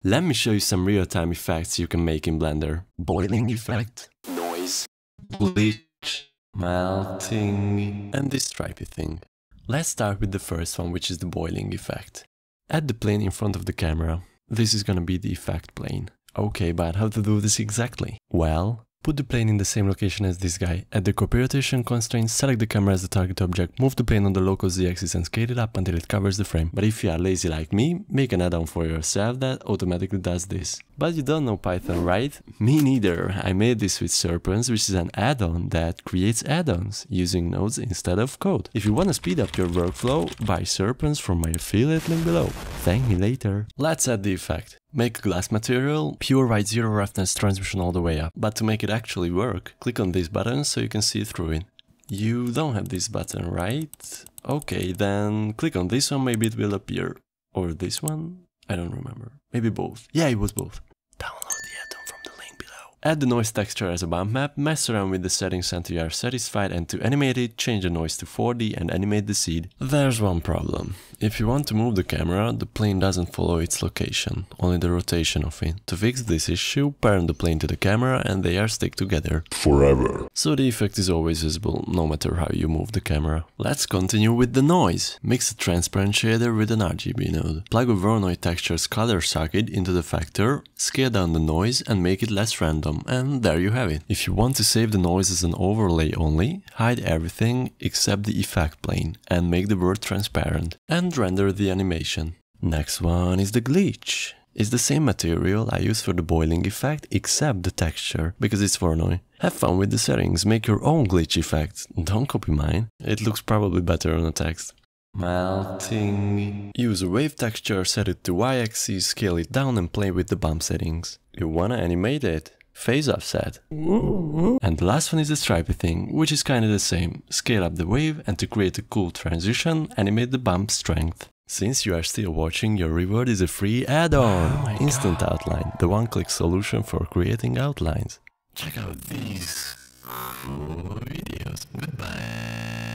Let me show you some real-time effects you can make in Blender. Boiling effect, Noise, glitch, melting, and this stripey thing. Let's start with the first one, which is the boiling effect. Add the plane in front of the camera. This is gonna be the effect plane. Okay, but how to do this exactly? Well, put the plane in the same location as this guy. Add the copy rotation constraint, select the camera as the target object, move the plane on the local z-axis and scale it up until it covers the frame. But if you are lazy like me, make an add-on for yourself that automatically does this. But you don't know Python, right? Me neither. I made this with Serpens, which is an add-on that creates add-ons using nodes instead of code. If you want to speed up your workflow, buy Serpens from my affiliate link below. Thank me later. Let's add the effect. Make a glass material, pure white zero roughness transmission all the way up. But to make it actually work, click on this button so you can see through it. You don't have this button, right? Okay, then click on this one, maybe it will appear. Or this one? I don't remember. Maybe both. Yeah, it was both. Download the add-on from the link below. Add the noise texture as a bump map, mess around with the settings until you are satisfied, and to animate it, change the noise to 4D and animate the seed. There's one problem. If you want to move the camera, the plane doesn't follow its location, only the rotation of it. To fix this issue, parent the plane to the camera and they are stick together forever. So the effect is always visible, no matter how you move the camera. Let's continue with the noise. Mix a transparent shader with an RGB node. Plug a Voronoi texture's color socket into the factor, scale down the noise and make it less random, and there you have it. If you want to save the noise as an overlay only, hide everything except the effect plane and make the word transparent. And render the animation. Next one is the glitch. It's the same material I use for the boiling effect except the texture, because it's Voronoi. Have fun with the settings, make your own glitch effect. Don't copy mine. It looks probably better on a text. Melting. Use a wave texture, set it to y-axis, scale it down and play with the bump settings. You wanna animate it? Phase offset. And the last one is the stripey thing, which is kinda the same. Scale up the wave and to create a cool transition, animate the bump strength. Since you are still watching, your reward is a free add-on! Instant Outline, the one-click solution for creating outlines. Check out these videos. Goodbye!